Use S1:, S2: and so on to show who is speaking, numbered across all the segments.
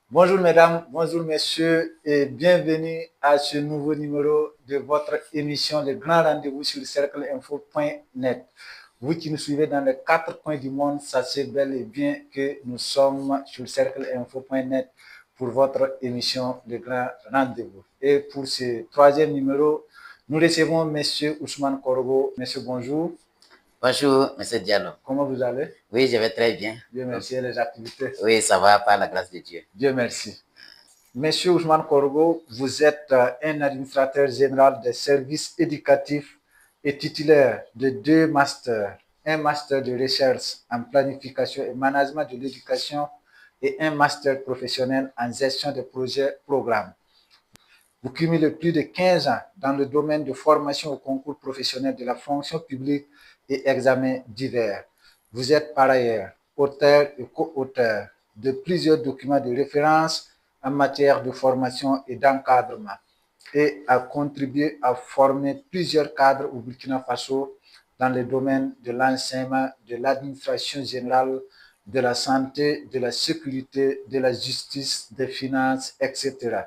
S1: Bonjour mesdames, bonjour messieurs et bienvenue à ce nouveau numéro de votre émission Le Grand Rendez-vous sur cercleinfo.net. Vous qui nous suivez dans les quatre coins du monde, sachez bel et bien que nous sommes sur cercleinfo.net pour votre émission Le Grand Rendez-vous. Et pour ce troisième numéro, nous recevons monsieur Ousmane Korgo. Monsieur, bonjour.
S2: Bonjour, Monsieur Diallo.
S1: Comment vous allez?
S2: Oui, je vais très bien.
S1: Dieu merci. Et les activités?
S2: Oui, ça va par la grâce de Dieu.
S1: Dieu merci. Monsieur Ousmane Korgo, vous êtes un administrateur général des services éducatifs et titulaire de deux masters, un master de recherche en planification et management de l'éducation et un master professionnel en gestion de projets programmes. Vous cumulez plus de 15 ans dans le domaine de formation au concours professionnel de la fonction publique et examens divers. Vous êtes par ailleurs auteur et co-auteur de plusieurs documents de référence en matière de formation et d'encadrement et a contribué à former plusieurs cadres au Burkina Faso dans les domaines de l'enseignement, de l'administration générale, de la santé, de la sécurité, de la justice, des finances, etc.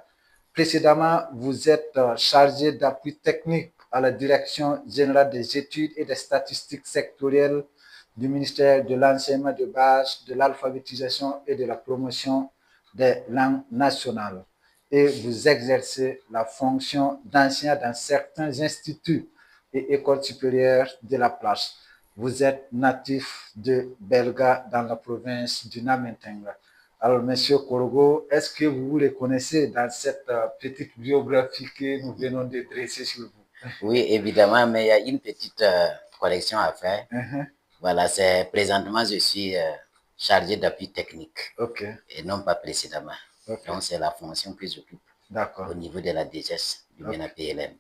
S1: Précédemment, vous êtes chargé d'appui technique à la Direction générale des études et des statistiques sectorielles du ministère de l'enseignement de base, de l'alphabétisation et de la promotion des langues nationales. Et vous exercez la fonction d'enseignant dans certains instituts et écoles supérieures de la place. Vous êtes natif de Belga dans la province du Namentenga. Alors, Monsieur Korgo, est-ce que vous vous reconnaissez dans cette petite biographie que nous venons de dresser sur vous?
S2: Oui, évidemment, mais il y a une petite correction à faire. Voilà, c'est présentement, je suis chargé d'appui technique et non pas précédemment. Donc, c'est la fonction que j'occupe au niveau de la DGS du MENA PLM.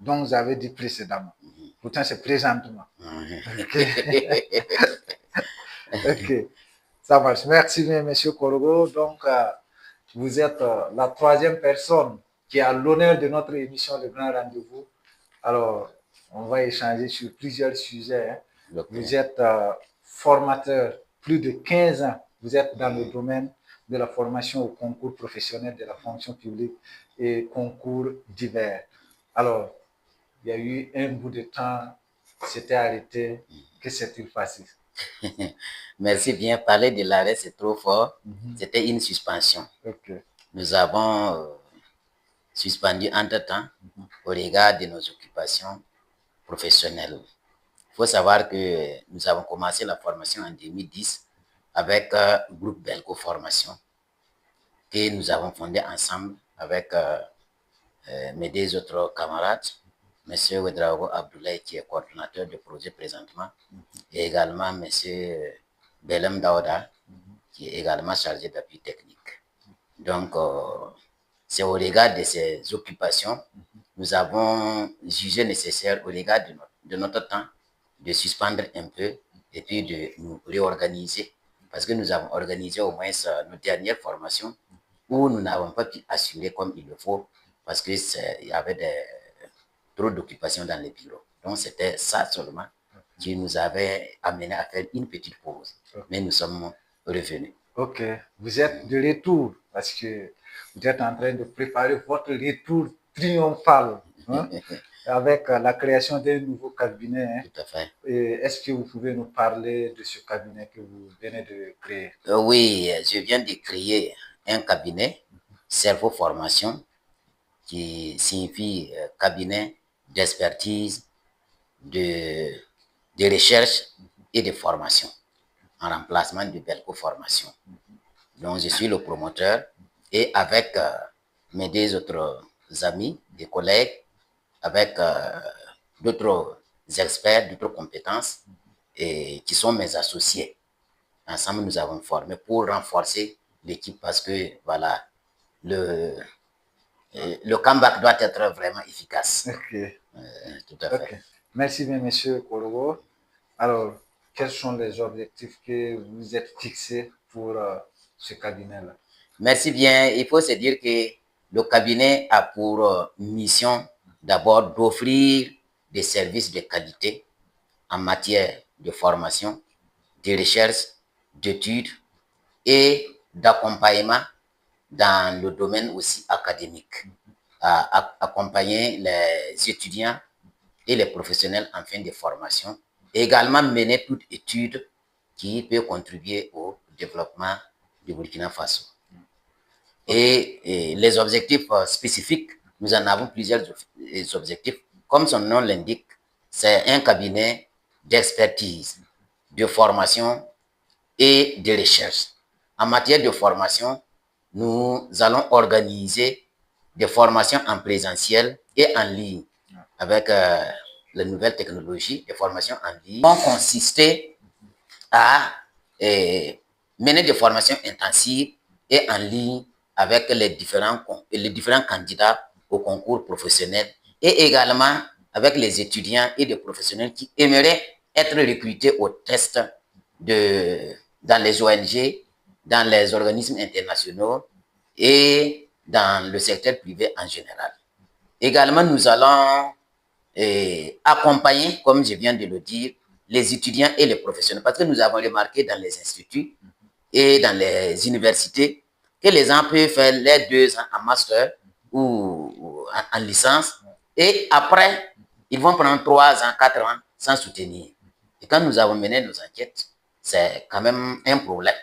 S1: Donc, vous avez dit précédemment. Pourtant, c'est présentement. Ok, ça marche. Merci bien, Monsieur Korogo. Donc, vous êtes la troisième personne qui a l'honneur de notre émission Le Grand Rendez-vous. Alors, on va échanger sur plusieurs sujets. Vous êtes formateur, plus de 15 ans. Vous êtes dans le domaine de la formation au concours professionnel de la fonction publique et concours divers. Alors, il y a eu un bout de temps, c'était arrêté. Que s'est-il passé?
S2: Merci bien. Parler de l'arrêt, c'est trop fort. C'était une suspension. Nous avons suspendu entre-temps au regard de nos occupations professionnelles. Il faut savoir que nous avons commencé la formation en 2010 avec le groupe Belco Formation que nous avons fondé ensemble avec mes deux autres camarades, M. Ouedraogo Abdoulaye qui est coordonnateur du projet présentement et également M. Belem Daouda qui est également chargé d'appui technique. Donc, c'est au regard de ces occupations, nous avons jugé nécessaire au regard de notre temps de suspendre un peu et puis de nous réorganiser parce que nous avons organisé au moins nos dernières formations où nous n'avons pas pu assurer comme il le faut parce qu'il y avait trop d'occupations dans les bureaux. Donc, c'était ça seulement qui nous avait amené à faire une petite pause. Mais nous sommes revenus.
S1: Ok, vous êtes de retour parce que vous êtes en train de préparer votre retour triomphal avec la création d'un nouveau cabinet.
S2: Tout à fait.
S1: Est-ce que vous pouvez nous parler de ce cabinet que vous venez de créer?
S2: Oui, je viens de créer un cabinet, Cerveau Formation, qui signifie cabinet d'expertise, de recherche et de formation, en remplacement de Belco Formation. Donc, je suis le promoteur et avec mes deux autres amis, des collègues, avec d'autres experts, d'autres compétences, et qui sont mes associés. Ensemble, nous avons formé pour renforcer l'équipe parce que, voilà, le comeback doit être vraiment efficace. Tout à fait.
S1: Merci bien, Monsieur Korogo. Alors, quels sont les objectifs que vous êtes fixés pour ce cabinet-là?
S2: Merci bien. Il faut se dire que le cabinet a pour mission d'abord d'offrir des services de qualité en matière de formation, de recherche, d'études et d'accompagnement dans le domaine aussi académique, à accompagner les étudiants et les professionnels en fin de formation, et également mener toute étude qui peut contribuer au développement du Burkina Faso. Et les objectifs spécifiques, nous en avons plusieurs objectifs. Comme son nom l'indique, c'est un cabinet d'expertise, de formation et de recherche. En matière de formation, nous allons organiser des formations en présentiel et en ligne avec les nouvelles technologies, des formations en ligne vont consister à mener des formations intensives et en ligne avec les différents candidats au concours professionnel et également avec les étudiants et des professionnels qui aimeraient être recrutés au test dans les ONG, dans les organismes internationaux et dans le secteur privé en général. Également, nous allons accompagner, comme je viens de le dire, les étudiants et les professionnels. Parce que nous avons remarqué dans les instituts et dans les universités que les gens peuvent faire les 2 ans en master ou en licence et après, ils vont prendre 3 ans, 4 ans sans soutenir. Et quand nous avons mené nos enquêtes, c'est quand même un problème.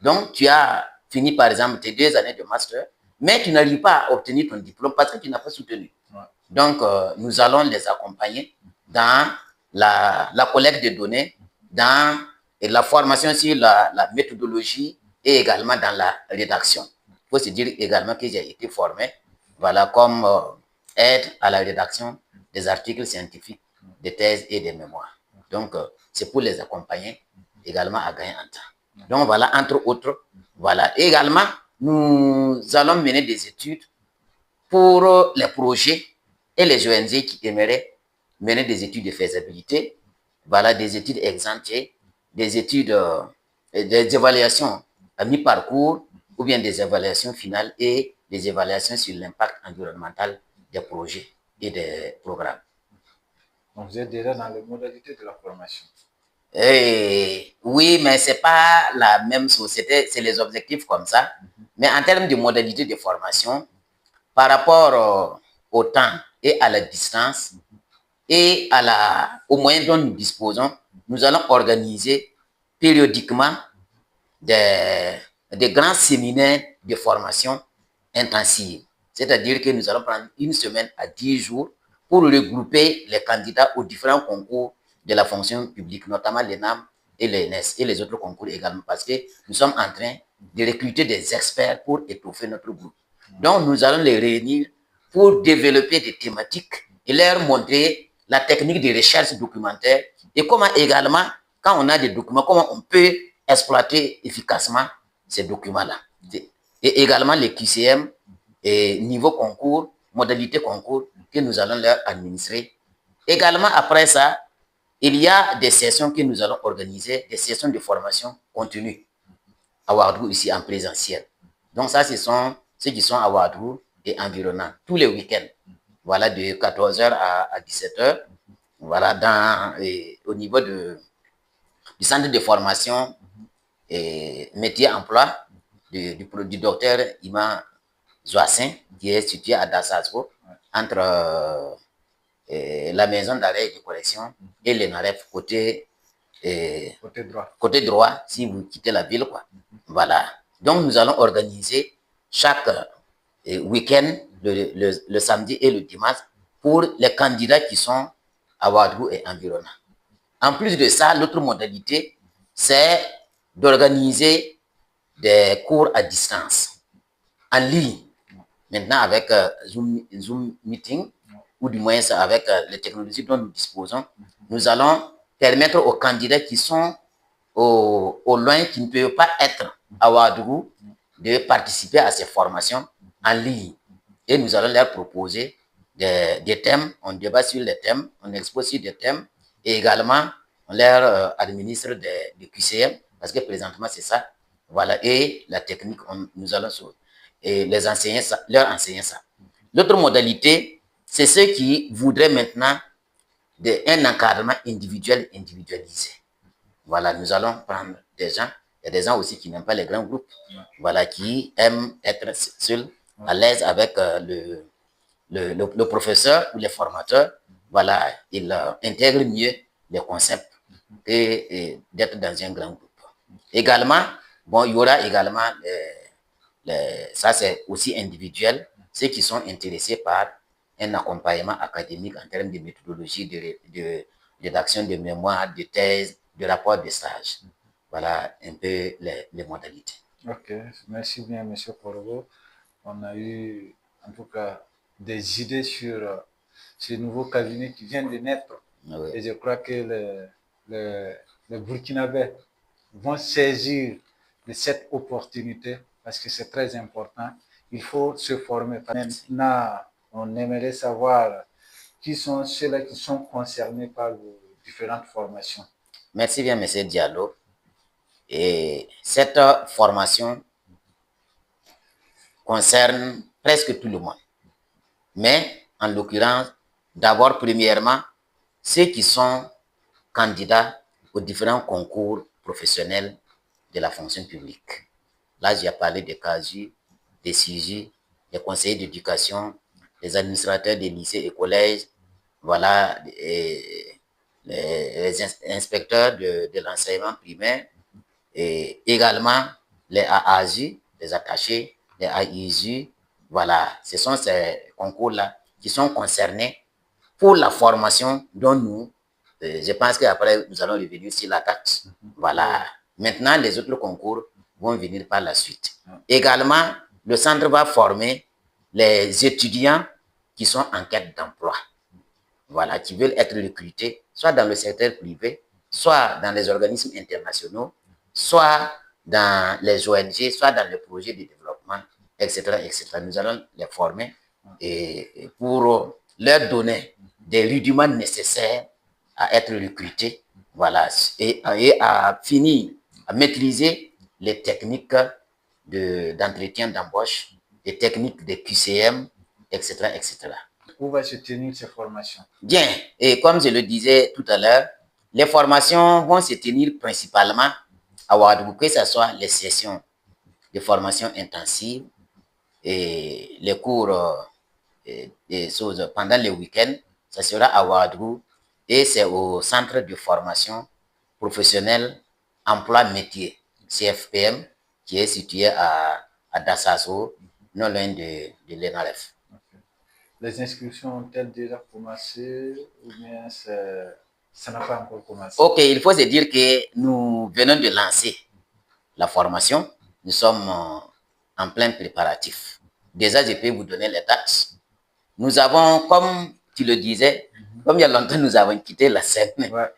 S2: Donc, tu as fini par exemple tes 2 années de master, mais tu n'arrives pas à obtenir ton diplôme parce que tu n'as pas soutenu. Donc, nous allons les accompagner dans la collecte de données, dans la formation sur la méthodologie et également dans la rédaction. Il faut se dire également que j'ai été formé, voilà, comme aide à la rédaction des articles scientifiques, des thèses et des mémoires. Donc, c'est pour les accompagner également à gagner en temps. Donc, voilà, entre autres, voilà. Et également, nous allons mener des études pour les projets et les ONG qui aimeraient mener des études de faisabilité, voilà, des études ex ante, des études, des évaluations à mi-parcours ou bien des évaluations finales et des évaluations sur l'impact environnemental des projets et des programmes.
S1: Donc, vous êtes déjà dans les modalités de la formation.
S2: Oui, mais ce n'est pas la même chose. C'est les objectifs comme ça. Mais en termes de modalités de formation, par rapport au temps et à la distance et aux moyens dont nous disposons, nous allons organiser périodiquement des grands séminaires de formation intensive. C'est-à-dire que nous allons prendre 1 semaine à 10 jours pour regrouper les candidats aux différents concours de la fonction publique, notamment l'ENAM et l'ENS et les autres concours également, parce que nous sommes en train de recruter des experts pour étoffer notre groupe. Donc, nous allons les réunir pour développer des thématiques et leur montrer la technique de recherche documentaire et comment également, quand on a des documents, comment on peut exploiter efficacement ces documents-là. Et également les QCM et niveau concours, modalité concours que nous allons leur administrer. Également, après ça, il y a des sessions que nous allons organiser, des sessions de formation continue à Ouagadougou ici en présentiel. Donc ça, ce sont ceux qui sont à Ouagadougou et environnant, tous les week-ends. Voilà, de 14h à 17h. Voilà, au niveau du centre de formation et métier-emploi du docteur Iman Zoassin, qui est situé à Dassasco, entre la maison d'arrêt et de correction et l'ENAREF côté droit, si vous quittez la ville, quoi. Voilà. Donc, nous allons organiser chaque week-end, le samedi et le dimanche, pour les candidats qui sont à Ouagadougou et environnant. En plus de ça, l'autre modalité, c'est d'organiser des cours à distance, en ligne. Maintenant, avec Zoom Meeting, ou du moins avec les technologies dont nous disposons, nous allons permettre aux candidats qui sont au loin, qui ne peuvent pas être à Ouagadougou, de participer à ces formations en ligne. Et nous allons leur proposer des thèmes, on débat sur les thèmes, on expose sur des thèmes, et également, on leur administre des QCM, parce que présentement, c'est ça. Voilà, et la technique, nous allons et leur enseigner ça. L'autre modalité, c'est ceux qui voudraient maintenant un encadrement individualisé. Voilà, nous allons prendre des gens Il y a des gens aussi qui n'aiment pas les grands groupes, voilà, qui aiment être seuls, à l'aise avec le professeur ou les formateurs. Voilà, ils intègrent mieux les concepts que d'être dans un grand groupe. Également, bon, il y aura également, ça c'est aussi individuel, ceux qui sont intéressés par un accompagnement académique en termes de méthodologie, de rédaction de mémoire, de thèse, de rapport de stage. Voilà un peu les modalités.
S1: Ok, merci bien, M. Corbeau. On a eu, en tout cas, des idées sur ce nouveau cabinet qui vient de naître. Oui. Et je crois que les Burkinabés vont saisir de cette opportunité parce que c'est très important. Il faut se former. Maintenant, on aimerait savoir qui sont ceux-là qui sont concernés par vos différentes formations.
S2: Merci bien, M. Diallo. Et cette formation concerne presque tout le monde. Mais, en l'occurrence, d'abord, premièrement, ceux qui sont candidats aux différents concours professionnels de la fonction publique. Là, j'ai parlé des CASU, des CIGI, des conseillers d'éducation, des administrateurs des lycées et collèges, voilà, les inspecteurs de l'enseignement primaire, et également les AAJ, les attachés, les AIJ, voilà, ce sont ces concours-là qui sont concernés pour la formation dont nous, je pense qu'après, nous allons revenir sur la taxe. Voilà. Maintenant, les autres concours vont venir par la suite. Également, le centre va former les étudiants qui sont en quête d'emploi. Voilà, qui veulent être recrutés, soit dans le secteur privé, soit dans les organismes internationaux, soit dans les ONG, soit dans les projets de développement, etc., etc. Nous allons les former et pour leur donner des rudiments nécessaires à être recrutés, voilà, et à finir, à maîtriser les techniques d'entretien d'embauche, les techniques de QCM, etc., etc.
S1: Où va se tenir ces formations?
S2: Bien, et comme je le disais tout à l'heure, les formations vont se tenir principalement à Ouagadougou, que ce soit les sessions de formation intensive et les cours pendant les week-ends, ça sera à Ouagadougou et c'est au centre de formation professionnelle emploi métier, CFPM, qui est situé à Dassasso, non loin de l'ENAREF.
S1: Les inscriptions ont-elles déjà commencé ou bien ça n'a pas encore commencé?
S2: Ok, il faut se dire que nous venons de lancer la formation. Nous sommes en plein préparatif. Déjà, je peux vous donner les dates. Nous avons, comme tu le disais, comme il y a longtemps, nous avons quitté la scène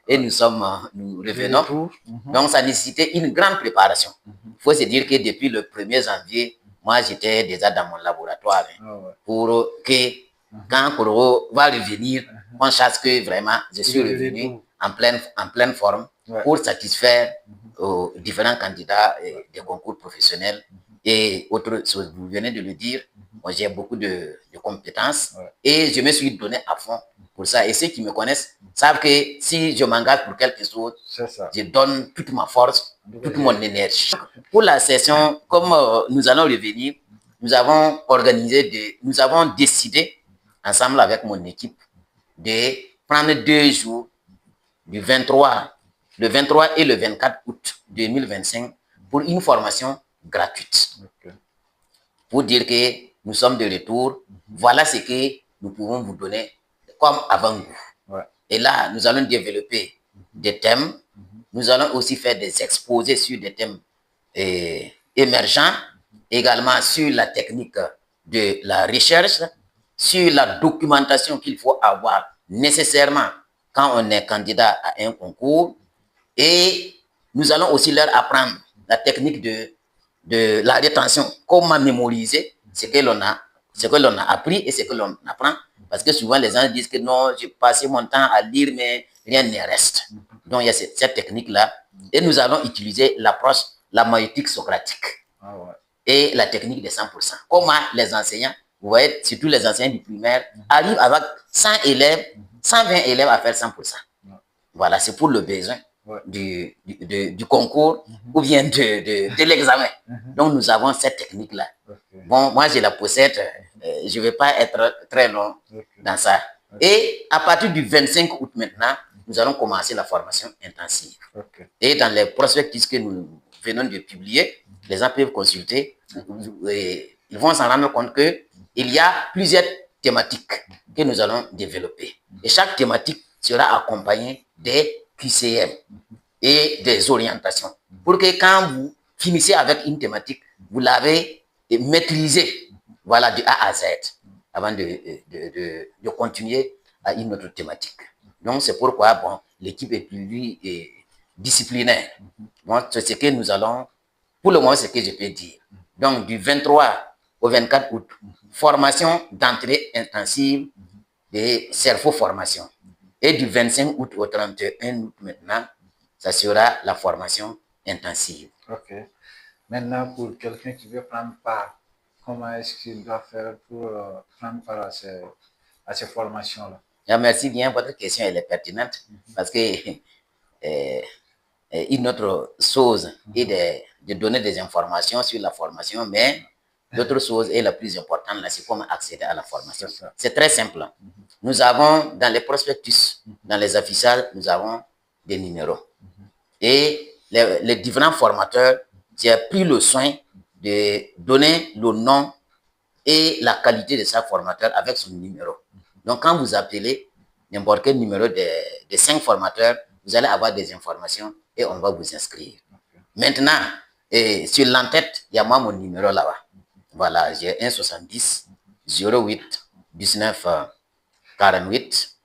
S2: et nous revenons. Donc, ça nécessitait une grande préparation. Il faut se dire que depuis le 1er janvier, moi, j'étais déjà dans mon laboratoire pour que quand Koro va revenir, on chasse que vraiment, je suis revenu en pleine forme pour satisfaire aux différents candidats des concours professionnels et autres choses. Vous venez de le dire, j'ai beaucoup de compétences et je me suis donné à fond pour ça. Et ceux qui me connaissent savent que si je m'engage pour quelque chose, je donne toute ma force, toute mon énergie. Pour la session, comme nous allons revenir, nous avons nous avons décidé ensemble avec mon équipe de prendre 2 jours le 23 et le 24 août 2025 pour une formation gratuite. Pour dire que nous sommes de retour, voilà ce que nous pouvons vous donner comme avant-goût. Et là, nous allons développer des thèmes. Nous allons aussi faire des exposés sur des thèmes émergents, également sur la technique de la recherche, sur la documentation qu'il faut avoir nécessairement quand on est candidat à un concours. Et nous allons aussi leur apprendre la technique de la rétention, comment mémoriser ce que l'on a appris et ce que l'on apprend. Parce que souvent, les gens disent que non, j'ai passé mon temps à lire, mais rien ne reste. Donc, il y a cette technique-là. Et nous allons utiliser l'approche, la maïeutique socratique et la technique des 100%. Comment les enseignants, vous voyez, surtout les enseignants du primaire, arrivent avec 100 élèves, 120 élèves à faire 100%. Voilà, c'est pour le besoin du concours ou bien de l'examen. Donc, nous avons cette technique-là. Bon, moi, je la possède. Je ne vais pas être très long dans ça. Et à partir du 25 août maintenant, nous allons commencer la formation intensive. Et dans les prospectus que nous venons de publier, les gens peuvent consulter. Ils vont s'en rendre compte qu'il y a plusieurs thématiques que nous allons développer. Et chaque thématique sera accompagnée des QCM et des orientations. Pour que quand vous finissez avec une thématique, vous l'avez maîtrisée, voilà, de A à Z, avant de continuer à une autre thématique. Donc, c'est pourquoi, bon, l'équipe est plus disciplinaire. Donc, c'est ce que nous allons, pour le moment, c'est ce que je peux dire. Donc, du 23 au 24 août, formation d'entrée intensive et cerveau-formation. Et du 25 août au 31 août maintenant, ça sera la formation intensive.
S1: Ok. Maintenant, pour quelqu'un qui veut prendre part, comment est-ce qu'il doit faire pour prendre part à ces formations-là?
S2: Merci bien, votre question elle est pertinente parce que une autre chose est de donner des informations sur la formation, mais l'autre chose est la plus importante, c'est comment accéder à la formation. C'est très simple. Nous avons dans les prospectus, dans les affichages, nous avons des numéros. Et les différents formateurs, j'ai pris le soin de donner le nom et la qualité de chaque formateur avec son numéro. Donc, quand vous appelez n'importe quel numéro de 5 formateurs, vous allez avoir des informations et on va vous inscrire. Maintenant, sur l'entête, il y a moi mon numéro là-bas. Voilà, j'ai 170 08 19 48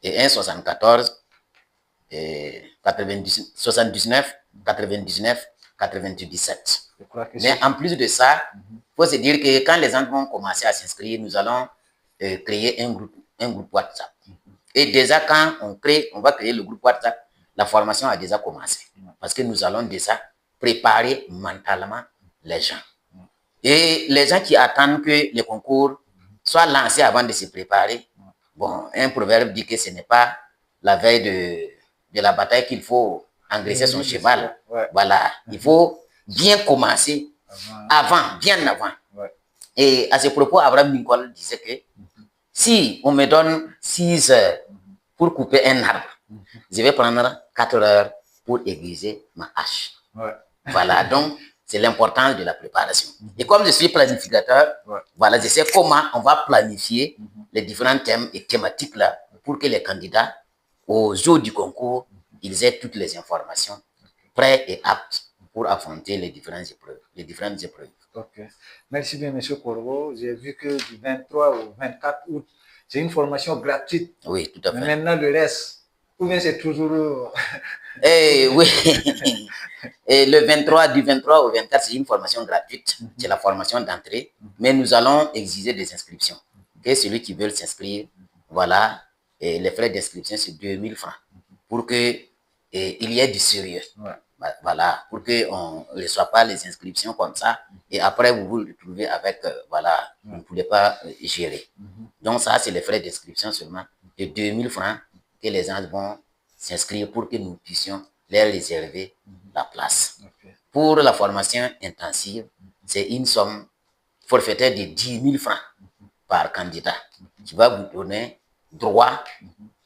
S2: et 174 79 99 97. Mais en plus de ça, il faut se dire que quand les gens vont commencer à s'inscrire, nous allons créer un groupe WhatsApp. Et déjà, quand on va créer le groupe WhatsApp, la formation a déjà commencé. Parce que nous allons déjà préparer mentalement les gens. Et les gens qui attendent que les concours soient lancés avant de se préparer, bon, un proverbe dit que ce n'est pas la veille de la bataille qu'il faut engraisser son cheval. Voilà, il faut bien commencer avant, bien avant. Et à ce propos, Abraham Lincoln disait que si on me donne 6 heures pour couper un arbre, je vais prendre 4 heures pour aiguiser ma hache. Voilà, donc c'est l'importance de la préparation. Et comme je suis planificateur, voilà, je sais comment on va planifier les différents thèmes et thématiques là pour que les candidats au jour du concours, ils aient toutes les informations prêts et aptes pour affronter les différentes épreuves.
S1: Ok. Merci bien, M. Corbeau. J'ai vu que du 23 au 24 août, c'est une formation gratuite.
S2: Oui, tout à fait.
S1: Mais maintenant, le reste, ou bien c'est toujours...
S2: Oui. Et du 23 au 24, c'est une formation gratuite. C'est la formation d'entrée. Mais nous allons exiger des inscriptions. Et celui qui veut s'inscrire, voilà, et les frais d'inscription, c'est 2000 francs. Pour qu'il y ait du sérieux. Voilà, pour qu'on ne reçoive pas les inscriptions comme ça. Et après, vous vous retrouvez avec, voilà, vous ne pouvez pas gérer. Donc ça, c'est les frais d'inscription seulement de 2000 francs que les gens vont s'inscrire pour que nous puissions leur réserver la place. Pour la formation intensive, c'est une somme forfaitaire de 10 000 francs par candidat qui va vous donner droit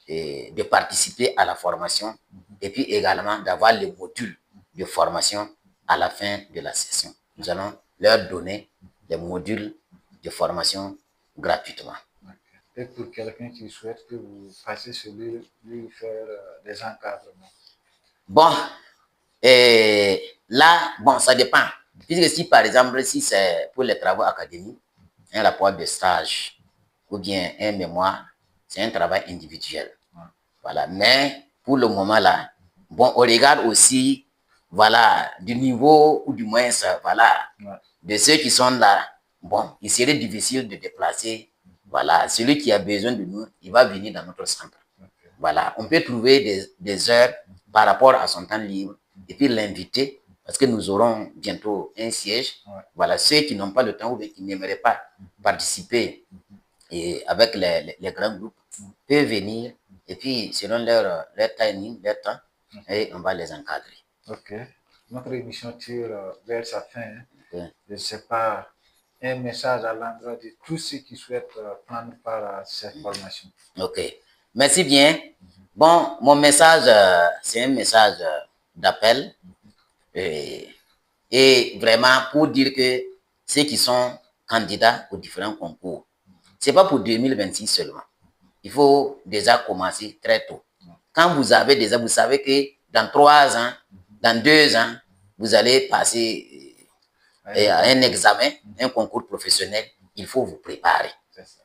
S2: de participer à la formation et puis également d'avoir les modules de formation à la fin de la session. Nous allons leur donner les modules de formation gratuitement.
S1: Et pour quelqu'un qui souhaite que vous fassiez lui faire des encadrements?
S2: Bon, là, bon, ça dépend. Puisque si, par exemple, si c'est pour les travaux académiques, un rapport de stage ou bien un mémoire, c'est un travail individuel. Voilà. Mais pour le moment, là, bon, on regarde aussi, voilà, du niveau ou du moins, voilà, de ceux qui sont là. Bon, il serait difficile de déplacer. Voilà, celui qui a besoin de nous, il va venir dans notre centre. Voilà, on peut trouver des heures par rapport à son temps libre et puis l'inviter parce que nous aurons bientôt un siège. Voilà, ceux qui n'ont pas le temps ou qui n'aimeraient pas participer et avec les grands groupes peuvent venir et puis selon leur timing, leur temps, et on va les encadrer.
S1: Ok. Notre émission tire vers sa fin.
S2: Ok.
S1: Je ne sais pas, un message à l'endroit de tous ceux qui souhaitent prendre part à cette formation.
S2: Ok. Merci bien. Bon, mon message, c'est un message d'appel et vraiment pour dire que ceux qui sont candidats aux différents concours, c'est pas pour 2026 seulement. Il faut déjà commencer très tôt. Quand vous avez déjà, vous savez que dans 3 ans, dans 2 ans, vous allez passer un examen, un concours professionnel, il faut vous préparer.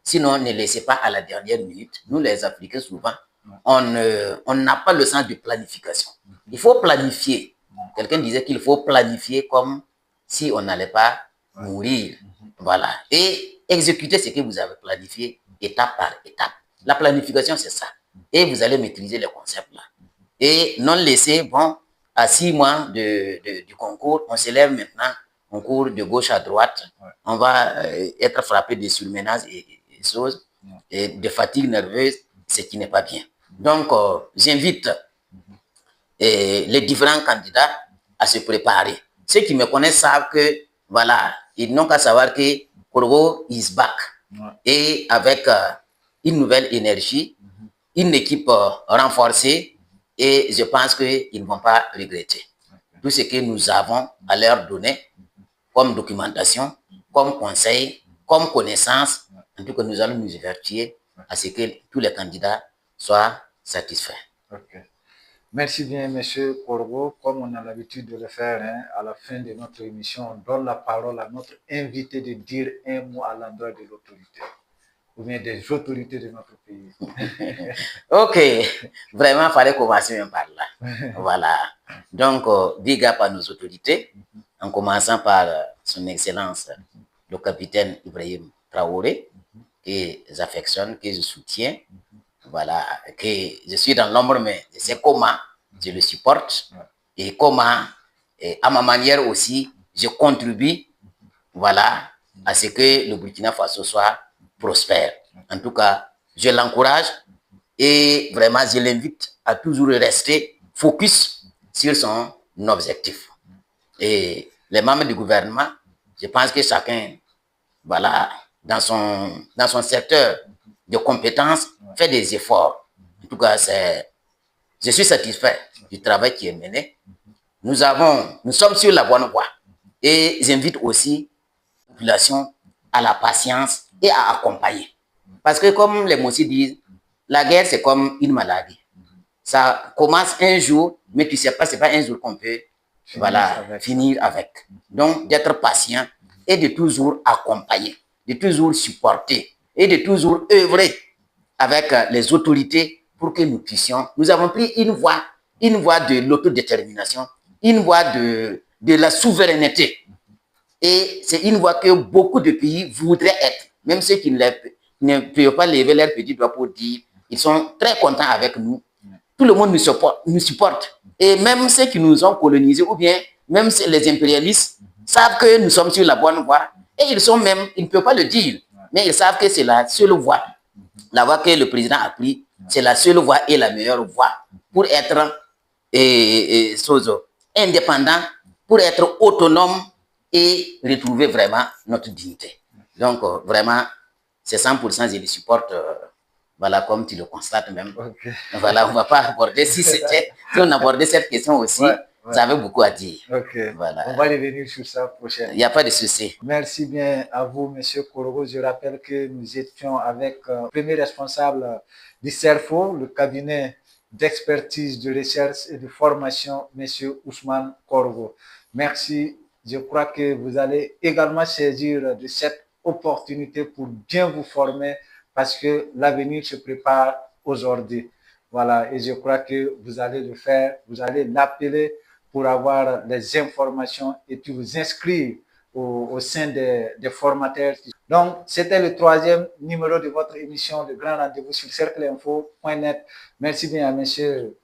S2: Sinon, ne laissez pas à la dernière minute. Nous, les Africains, souvent, on n'a pas le sens de planification. Il faut planifier. Quelqu'un disait qu'il faut planifier comme si on n'allait pas mourir. Voilà. Et exécuter ce que vous avez planifié étape par étape. La planification, c'est ça. Et vous allez maîtriser les concepts là. Et non laisser, bon, à 6 mois du concours, on s'élève maintenant, on court de gauche à droite, on va être frappé de surménage et choses, et de fatigue nerveuse, ce qui n'est pas bien. Donc, j'invite les différents candidats à se préparer. Ceux qui me connaissent savent que, voilà, ils n'ont qu'à savoir que Korgo is back. Et avec une nouvelle énergie, une équipe renforcée, et je pense qu'ils ne vont pas regretter. Tout ce que nous avons à leur donner comme documentation, comme conseil, comme connaissance, en tout cas, nous allons nous évertuer à ce que tous les candidats soient satisfaits.
S1: Okay. Merci bien, Monsieur Korgo. Comme on a l'habitude de le faire, hein, à la fin de notre émission, on donne la parole à notre invité de dire un mot à l'endroit de l'autorité ou bien des autorités de notre pays.
S2: Ok, vraiment, il fallait commencer même par là. Voilà. Donc, big up à nos autorités, en commençant par son Excellence, le capitaine Ibrahim Traoré, que j'affectionne, que je soutiens. Voilà, que je suis dans l'ombre, mais je sais comment je le supporte et comment, à ma manière aussi, je contribue, voilà, à ce que le Burkina Faso soit prospère. En tout cas, je l'encourage et vraiment, je l'invite à toujours rester focus sur son objectif. Et les membres du gouvernement, je pense que chacun, voilà, dans son secteur de compétences, fait des efforts. En tout cas, je suis satisfait du travail qui est mené. Nous sommes sur la bonne voie. Et j'invite aussi la population à la patience et à accompagner. Parce que comme les Mossi disent, la guerre, c'est comme une maladie. Ça commence un jour, mais tu ne sais pas, ce n'est pas un jour qu'on peut finir avec. Donc, d'être patient et de toujours accompagner, de toujours supporter et de toujours œuvrer avec les autorités pour que nous puissions. Nous avons pris une voie de l'autodétermination, une voie de la souveraineté. Et c'est une voie que beaucoup de pays voudraient être, même ceux qui ne peuvent pas lever leur petit doigt pour dire, ils sont très contents avec nous. Tout le monde nous supporte. Et même ceux qui nous ont colonisés, ou bien même les impérialistes, savent que nous sommes sur la bonne voie. Et ils ne peuvent pas le dire, mais ils savent que c'est la seule voie. La voie que le président a prise, c'est la seule voie et la meilleure voie pour être indépendant, pour être autonome et retrouver vraiment notre dignité. Donc, vraiment, c'est 100%, je le supporte. Voilà, comme tu le constates même. Okay. Voilà, on ne va pas aborder, si on abordait cette question aussi, ça avait beaucoup à dire.
S1: Okay. Voilà. On va revenir sur ça prochainement.
S2: Il n'y a pas de souci.
S1: Merci bien à vous, Monsieur Korgo. Je rappelle que nous étions avec le premier responsable du CERFO, le cabinet d'expertise, de recherche et de formation, Monsieur Ousmane Korgo. Merci. Je crois que vous allez également saisir de cette opportunité pour bien vous former parce que l'avenir se prépare aujourd'hui. Voilà, et je crois que vous allez le faire, vous allez l'appeler pour avoir les informations et puis vous inscrire au sein des formateurs. Donc, c'était le 3e numéro de votre émission de Grand Rendez-vous sur cercleinfo.net. Merci bien à M.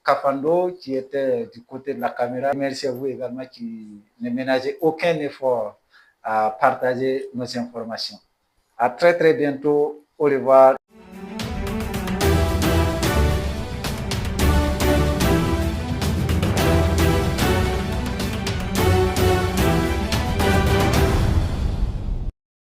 S1: Kafando qui était du côté de la caméra. Merci à vous également qui ne ménagez aucun effort à partager nos informations. À très très bientôt. Au revoir.